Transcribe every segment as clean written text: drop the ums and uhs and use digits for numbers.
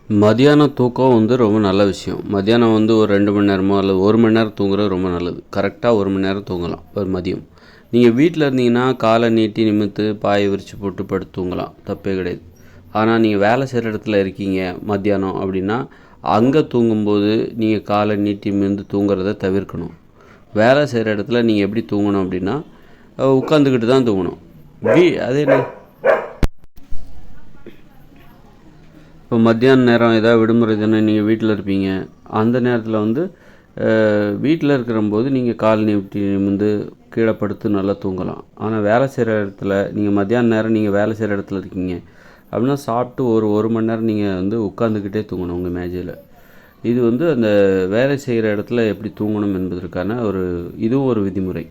மதியானம் தூக்கம் ரொம்ப நல்ல விஷயம். மதியானம் ஒரு 2 மணி நேரமோ அல்லது 1 மணி நேரம் தூங்குறது ரொம்ப நல்லது. கரெக்டாக 1 மணி நேரம் தூங்கலாம் ஒரு மதியம். நீங்கள் வீட்டில் இருந்தீங்கன்னா காலை நீட்டி நிமிர்த்து பாயை விரித்து போட்டு படுத்து தூங்கலாம், தப்பே கிடையாது. ஆனால் நீங்கள் வேலை செய்கிற இடத்துல இருக்கீங்க மத்தியானம் அப்படின்னா, அங்கே தூங்கும்போது நீங்கள் காலை நீட்டி நிமிர்ந்து தூங்குறத தவிர்க்கணும். வேலை செய்கிற இடத்துல நீங்கள் எப்படி தூங்கணும் அப்படின்னா, உட்காந்துக்கிட்டு தான் தூங்கணும். அதே இப்போ மத்தியான நேரம் ஏதாவது விடுமுறை தினம் நீங்கள் வீட்டில் இருப்பீங்க. அந்த நேரத்தில் வீட்டில் இருக்கிறம்போது நீங்கள் கால் நீட்டி நிமிர்ந்து கீழே படுத்து நல்லா தூங்கலாம். ஆனால் வேலை செய்கிற இடத்துல நீங்கள் மத்தியான நேரம் நீங்கள் வேலை செய்கிற இடத்துல இருக்கீங்க அப்படின்னா, சாப்பிட்டு ஒரு மணி நேரம் நீங்கள் உட்காந்துக்கிட்டே தூங்கணும் உங்கள் மேஜையில். இது அந்த வேலை செய்கிற இடத்துல எப்படி தூங்கணும் என்பதற்கான இதுவும் ஒரு விதிமுறை.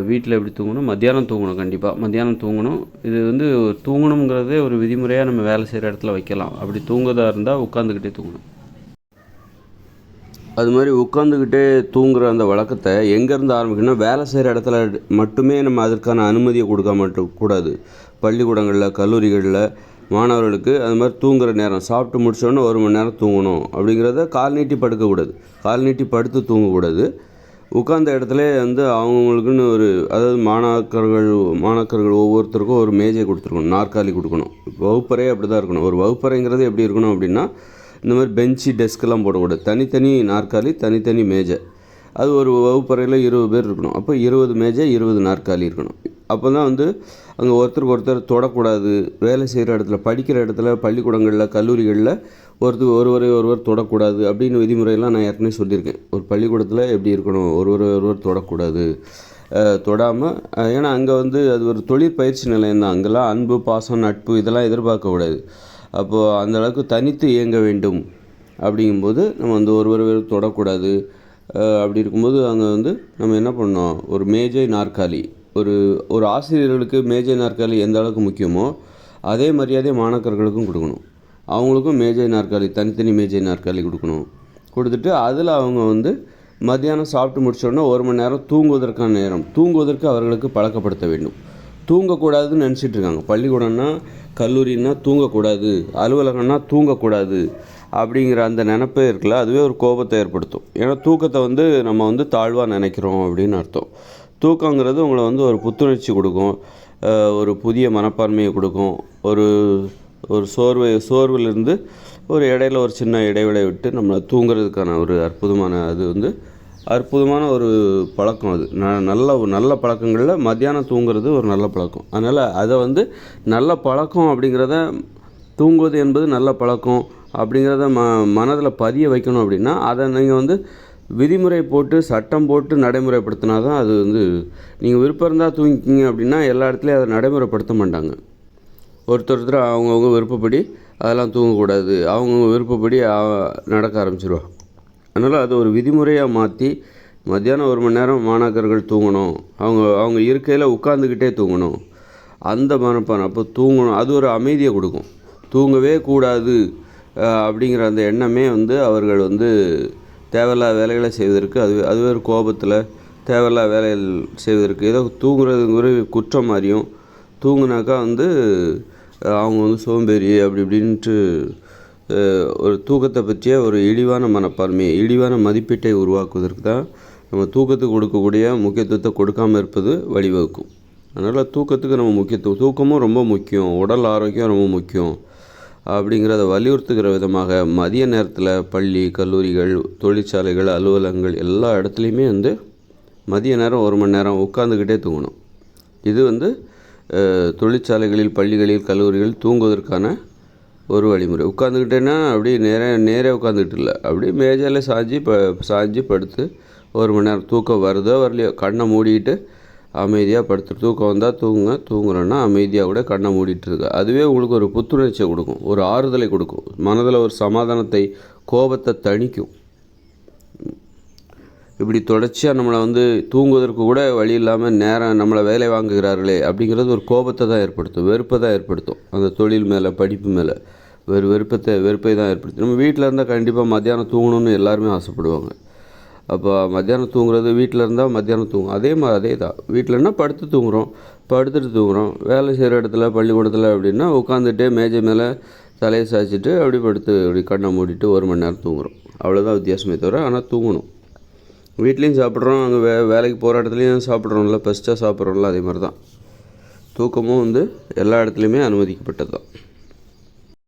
வீட்டில் எப்படி தூங்கணும், மத்தியானம் தூங்கணும், கண்டிப்பாக மத்தியானம் தூங்கணும். இது தூங்கணுங்கிறதே ஒரு விதிமுறையாக நம்ம வேலை செய்கிற இடத்துல வைக்கலாம். அப்படி தூங்குறதா இருந்தால் உட்காந்துக்கிட்டே தூங்கணும். அது மாதிரி உட்காந்துக்கிட்டே தூங்குகிற அந்த வழக்கத்தை எங்கேருந்து ஆரம்பிக்கணும்னா, வேலை செய்கிற இடத்துல மட்டுமே நம்ம அதற்கான அனுமதியை கொடுக்க கூடாது. பள்ளிக்கூடங்களில், கல்லூரிகளில் மாணவர்களுக்கு அது மாதிரி தூங்குகிற நேரம் சாப்பிட்டு முடிச்சோடனே 1 மணி நேரம் தூங்கணும் அப்படிங்கிறத கால் நீட்டி படுக்கக்கூடாது. கால் நீட்டி படுத்து தூங்கக்கூடாது. உட்கார்ந்த இடத்துல அவங்கவுங்களுக்குன்னு அதாவது மாணாக்கர்கள் ஒவ்வொருத்தருக்கும் ஒரு மேஜை கொடுத்துருக்கணும், நாற்காலி கொடுக்கணும். வகுப்பறையே அப்படி தான் இருக்கணும். ஒரு வகுப்பறைங்கிறது எப்படி இருக்கணும் அப்படின்னா, இந்த மாதிரி பெஞ்சு டெஸ்க்கெல்லாம் போடக்கூடாது. தனித்தனி நாற்காலி, தனித்தனி மேஜை. அது ஒரு வகுப்பறையில் 20 பேர் இருக்கணும். அப்போ 20 மேஜை, 20 நாற்காலி இருக்கணும். அப்போ தான் அங்கே ஒருத்தருக்கு ஒருத்தர் தொடக்கூடாது. வேலை செய்கிற இடத்துல, படிக்கிற இடத்துல, பள்ளிக்கூடங்களில், கல்லூரிகளில் ஒருவர் தொடக்கூடாது அப்படின்னு விதிமுறையெல்லாம் நான் ஏற்கனவே சொல்லியிருக்கேன். ஒரு பள்ளிக்கூடத்தில் எப்படி இருக்கணும், ஒருவர் தொடக்கூடாது. தொடாமல், ஏன்னா அங்கே அது ஒரு தொழிற்பயிற்சி நிலையம் தான். அங்கெல்லாம் அன்பு, பாசம், நட்பு இதெல்லாம் எதிர்பார்க்கக்கூடாது. அப்போது அந்த அளவுக்கு தனித்து இயங்க வேண்டும். அப்படிங்கும்போது நம்ம ஒருவர் தொடக்கூடாது. அப்படி இருக்கும்போது அங்கே நம்ம என்ன பண்ணோம், ஒரு மேஜை, நாற்காலி. ஒரு ஆசிரியர்களுக்கு மேஜை, நாற்காலி எந்த அளவுக்கு முக்கியமோ அதே மரியாதை மாணாக்கர்களுக்கும் கொடுக்கணும். அவங்களுக்கும் மேஜை, நாற்காலி, தனித்தனி மேஜை, நாற்காலி கொடுத்துட்டு அதில் அவங்க மத்தியானம் சாப்பிட்டு முடிச்சோடனே 1 மணி நேரம் தூங்குவதற்கான நேரம், தூங்குவதற்கு அவர்களுக்கு பழக்கப்படுத்த வேண்டும். தூங்கக்கூடாதுன்னு நினச்சிட்டு இருக்காங்க. பள்ளிக்கூடம்னா, கல்லூரின்னா தூங்கக்கூடாது, அலுவலகம்னா தூங்கக்கூடாது அப்படிங்கிற அந்த நினப்பே இருக்குல்ல, அதுவே ஒரு கோபத்தை ஏற்படுத்தும். ஏன்னா தூக்கத்தை நம்ம தாழ்வாக நினைக்கிறோம் அப்படின்னு அர்த்தம். தூக்கங்கிறது உங்களை ஒரு புத்துணர்ச்சி கொடுக்கும், ஒரு புதிய மனப்பான்மையை கொடுக்கும். ஒரு சோர்விலிருந்து இடையில ஒரு சின்ன இடைவேளை விட்டு நம்மளை தூங்குறதுக்கான ஒரு அற்புதமான ஒரு பழக்கம். அது நல்ல பழக்கங்களில் மத்தியானம் தூங்குறது ஒரு நல்ல பழக்கம். அதனால் அதை நல்ல பழக்கம் அப்படிங்கிறத, தூங்குவது என்பது நல்ல பழக்கம் அப்படிங்கிறத மனதில் பதிய வைக்கணும். அப்படின்னா அதை நீங்கள் விதிமுறை போட்டு, சட்டம் போட்டு நடைமுறைப்படுத்தினா தான் அது நீங்கள் விருப்பம் இருந்தால் தூங்கிக்கிங்க அப்படின்னா எல்லா இடத்துலையும் அதை நடைமுறைப்படுத்த மாட்டாங்க. ஒருத்தர் அவங்கவுங்க விருப்பப்படி அதெல்லாம் தூங்கக்கூடாது, அவங்கவுங்க விருப்பப்படி நடக்க ஆரம்பிச்சிருவாங்க. அதனால் அது ஒரு விதிமுறையாக மாற்றி மத்தியானம் 1 மணி நேரம் மாணாக்கர்கள் தூங்கணும், அவங்க இருக்கையில் உட்காந்துக்கிட்டே தூங்கணும், அந்த மனப்பான் அப்போ தூங்கணும். அது ஒரு அமைதியை கொடுக்கும். தூங்கவே கூடாது அப்படிங்கிற அந்த எண்ணமே அவர்கள் தேவையில்லாத வேலைகளை செய்வதற்கு, அதுவே ஒரு கோபத்தில் தேவையில்லாத வேலைகள் செய்வதற்கு, ஏதோ தூங்குறதுங்கிற குற்றம் மாதிரியும், தூங்குனாக்கா அவங்க சோம்பேறி அப்படி இப்படின்ட்டு ஒரு தூக்கத்தை பற்றிய ஒரு இழிவான மனப்பான்மையை, இழிவான மதிப்பீட்டை உருவாக்குவதற்கு தான் நம்ம தூக்கத்துக்கு கொடுக்கக்கூடிய முக்கியத்துவத்தை கொடுக்காமல் இருப்பது வழிவகுக்கும். அதனால் தூக்கத்துக்கு நம்ம தூக்கமும் ரொம்ப முக்கியம், உடல் ஆரோக்கியம் ரொம்ப முக்கியம் அப்படிங்கிறத வலியுறுத்துகிற விதமாக மதிய நேரத்தில் பள்ளி, கல்லூரிகள், தொழிற்சாலைகள், அலுவலகங்கள் எல்லா இடத்துலையுமே மதிய நேரம் 1 மணி நேரம் உட்காந்துக்கிட்டே தூங்கணும். இது தொழிற்சாலைகளில், பள்ளிகளில், கல்லூரிகள் தூங்குவதற்கான ஒரு வழிமுறை. உட்காந்துக்கிட்டேன்னா அப்படியே நேரே உட்காந்துக்கிட்டு இல்லை, அப்படியே மேஜையில் சாஞ்சி படுத்து 1 மணி நேரம் தூக்கம் வருதோ வரலையோ கண்ணை மூடிட்டு அமைதியாக படுத்துட்டு, தூக்கம் வந்தால் தூங்குறோன்னா அமைதியாக கூட கண்ணை மூடிட்டு இருக்கு. அதுவே உங்களுக்கு ஒரு புத்துணர்ச்சியை கொடுக்கும், ஒரு ஆறுதலை கொடுக்கும், மனதில் ஒரு சமாதானத்தை, கோபத்தை தணிக்கும். இப்படி தொடர்ச்சியாக நம்மளை தூங்குவதற்கு கூட வழி இல்லாமல் நேரம் நம்மளை வேலை வாங்குகிறார்களே அப்படிங்கிறது ஒரு கோபத்தை தான் ஏற்படுத்தும், வெறுப்பை தான் ஏற்படுத்தும். அந்த தொழில் மேலே, படிப்பு மேலே வெறுப்பை தான் ஏற்படுத்தும். நம்ம வீட்டில் இருந்தால் கண்டிப்பாக மத்தியானம் தூங்கணும்னு எல்லாருமே ஆசைப்படுவாங்க. அப்போ மத்தியானம் தூங்குறது, வீட்டில் இருந்தால் மத்தியானம் தூங்கும். அதே தான் வீட்டிலன்னா படுத்துட்டு தூங்குகிறோம். வேலை செய்கிற இடத்துல, பள்ளிக்கூடத்தில் அப்படின்னா உட்காந்துட்டே மேஜை மேலே தலையை சாய்ச்சிட்டு அப்படி படுத்து அப்படி கண்ணை மூடிட்டு 1 மணி நேரம் தூங்குறோம். அவ்வளோதான் வித்தியாசமே தவிர, ஆனால் தூங்கணும். வீட்லேயும் சாப்பிட்றோம், அங்கே வேலைக்கு போகிற இடத்துலையும் சாப்பிட்றோம்ல, பசிச்சா சாப்பிட்றோம்ல, அதே மாதிரி தான் தூக்கமும் எல்லா இடத்துலையுமே அனுமதிக்கப்பட்டது தான்.